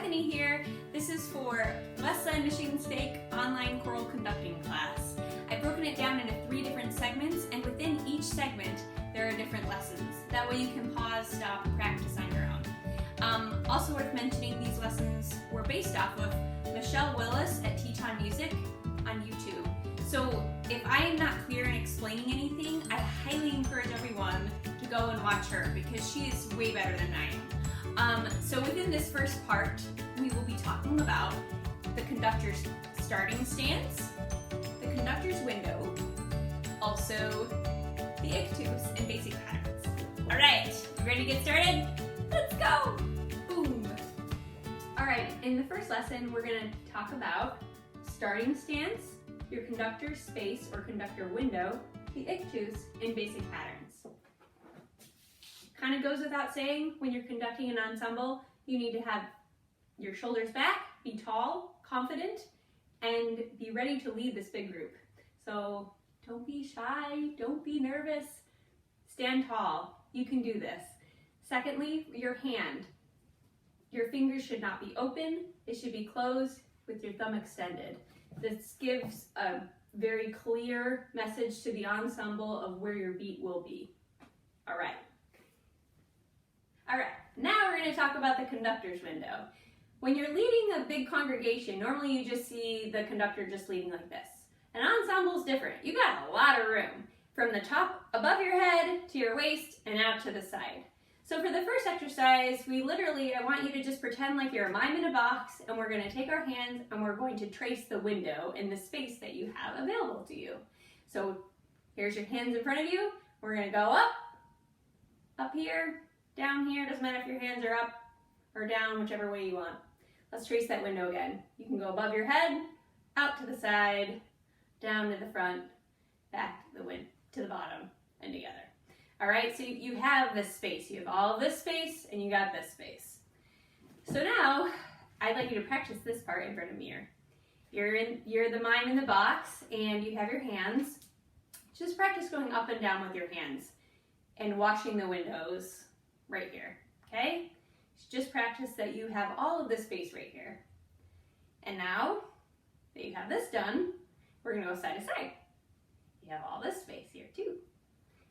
Stephanie here. This is for Westland Stake Online choral conducting class. I've broken it down into 3 different segments, and within each segment there are different lessons. That way you can pause, stop, and practice on your own. Also worth mentioning, these lessons were based off of Michelle Willis at Teton Music on YouTube. So if I am not clear in explaining anything, I highly encourage everyone to go and watch her because she is way better than I am. So within this first part, we will be talking about the conductor's starting stance, the conductor's window, also the Ictus and basic patterns. All right, you ready to get started? Let's go! Boom! All right, in the first lesson, we're gonna talk about starting stance, your conductor space or conductor window, the Ictus, and basic patterns. Kind of goes without saying, when you're conducting an ensemble, you need to have your shoulders back, be tall, confident, and be ready to lead this big group. So don't be shy, don't be nervous, stand tall, you can do this. Secondly, your hand. Your fingers should not be open, they should be closed with your thumb extended. This gives a very clear message to the ensemble of where your beat will be. All right, now we're going to talk about the conductor's window. When you're leading a big congregation, normally you just see the conductor just leading like this. An ensemble is different. You got a lot of room from the top above your head to your waist and out to the side. So for the first exercise, I want you to just pretend like you're a mime in a box, and we're going to take our hands and we're going to trace the window in the space that you have available to you. So here's your hands in front of you. We're going to go up here, down here. Doesn't matter if your hands are up or down, whichever way you want. Let's trace that window again. You can go above your head, out to the side, down to the front, back to the bottom, and together. All right, so you have this space. You have all of this space, and you got this space. So now, I'd like you to practice this part in front of a mirror. You're the mime in the box, and you have your hands. Just practice going up and down with your hands and washing the windows right here, okay? Just practice that you have all of this space right here. And now that you have this done, we're gonna go side to side. You have all this space here too.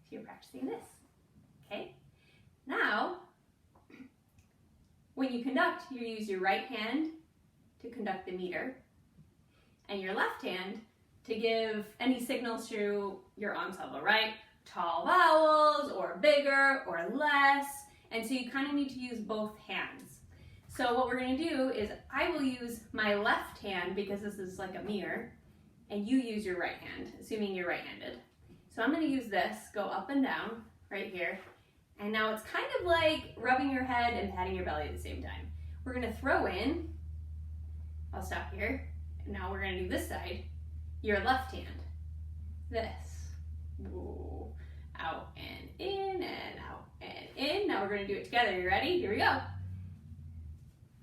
So you're practicing this, okay? Now, when you conduct, you use your right hand to conduct the meter and your left hand to give any signals to your ensemble, right? Tall vowels or bigger or less. And so you kind of need to use both hands. So what we're going to do is I will use my left hand because this is like a mirror, and you use your right hand, assuming you're right-handed. So I'm going to use this, go up and down right here. And now it's kind of like rubbing your head and patting your belly at the same time. We're going to throw in, I'll stop here, and now we're going to do this side, your left hand. This. Whoa. Out and in and out and in. Now we're going to do it together. You ready? Here we go.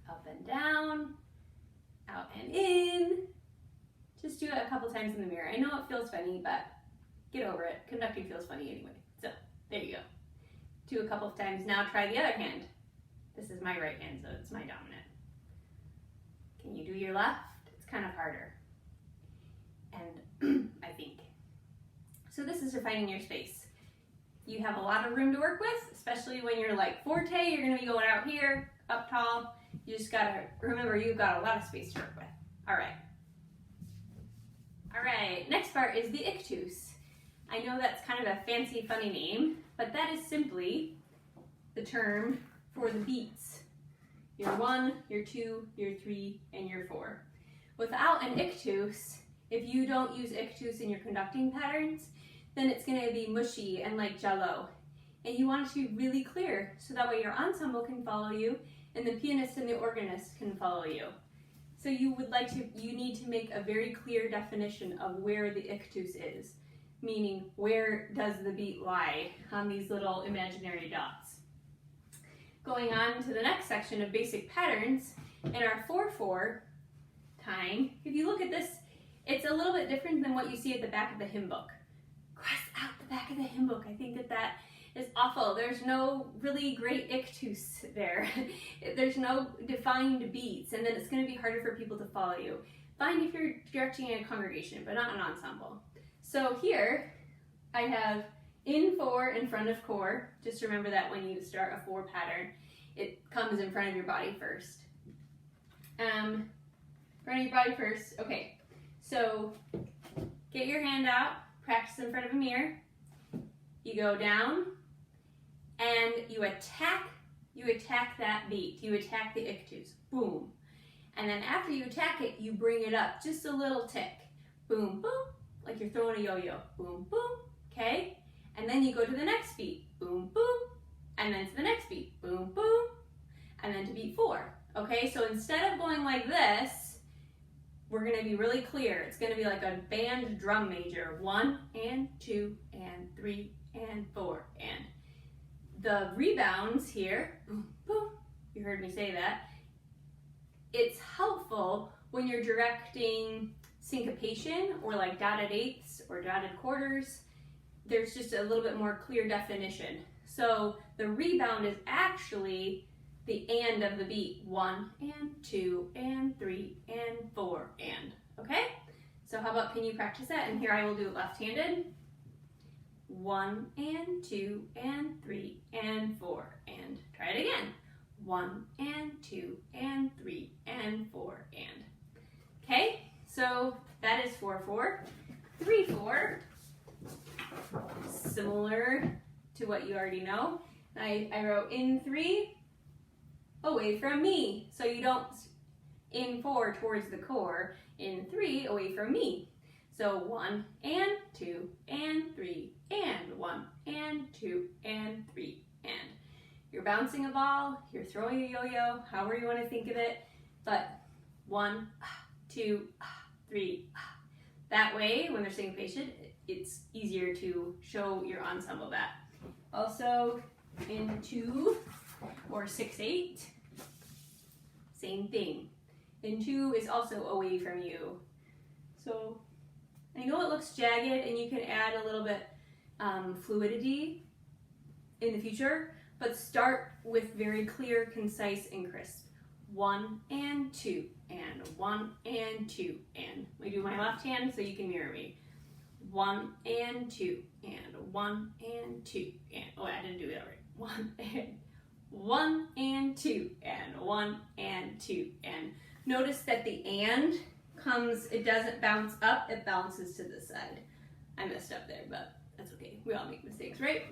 Up and down, out and in. Just do it a couple times in the mirror. I know it feels funny, but get over it. Conducting feels funny anyway. So there you go. Do a couple of times. Now try the other hand. This is my right hand, so it's my dominant. Can you do your left? It's kind of harder. And I think. So this is defining your space. You have a lot of room to work with, especially when you're like forte, you're gonna be going out here, up tall. You just gotta remember you've got a lot of space to work with. All right, next part is the Ictus. I know that's kind of a fancy, funny name, but that is simply the term for the beats. Your 1, your 2, your 3, and your 4. Without an Ictus, if you don't use Ictus in your conducting patterns, then it's going to be mushy and like jello. And you want it to be really clear so that way your ensemble can follow you and the pianist and the organist can follow you. So you need to make a very clear definition of where the Ictus is, meaning where does the beat lie on these little imaginary dots. Going on to the next section of basic patterns, in our 4/4 time, if you look at this, it's a little bit different than what you see at the back of the hymn book. Cross out the back of the hymn book. I think that is awful. There's no really great ictus there. There's no defined beats, and then it's going to be harder for people to follow you. Fine if you're directing a congregation, but not an ensemble. So here I have in 4 in front of core. Just remember that when you start a 4 pattern, it comes in front of your body first. Front of your body first. Okay, so get your hand out, practice in front of a mirror. You go down and you attack that beat. You attack the ictus. Boom. And then after you attack it, you bring it up just a little tick. Boom, boom, like you're throwing a yo-yo. Boom, boom, okay? And then you go to the next beat. Boom, boom, and then to the next beat. Boom, boom, and then to beat 4. Okay, so instead of going like this, we're gonna be really clear. It's gonna be like a band drum major. 1 and 2 and 3 and 4. And the rebounds here, boom, boom, you heard me say that. It's helpful when you're directing syncopation or like dotted eighths or dotted quarters. There's just a little bit more clear definition. So the rebound is actually the and of the beat. 1 and 2 and 3 and 4 and, okay? So how about, can you practice that? And here I will do it left-handed. 1 and 2 and 3 and 4 and, try it again. 1 and 2 and 3 and 4 and. Okay, so that is 4/4. 3/4, similar to what you already know. I wrote in 3, away from me. So you don't in 4 towards the core, in 3 away from me. So 1 and 2 and 3 and 1 and 2 and 3 and. You're bouncing a ball, you're throwing a yo-yo, however you want to think of it, but 1, 2, 3. That way, when there's syncopation, it's easier to show your ensemble that. Also, in 2 or 6/8, same thing. In 2 is also away from you. So, I know it looks jagged and you can add a little bit fluidity in the future, but start with very clear, concise, and crisp. 1 and 2 and 1 and 2 and. I do my left hand so you can mirror me. 1 and 2 and 1 and 2 and. Oh, I didn't do it already. 1 and 2 and 1 and 2 and. Notice that the and comes, it doesn't bounce up, it bounces to the side. I messed up there, but that's okay. We all make mistakes, right?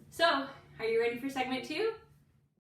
So, are you ready for segment 2?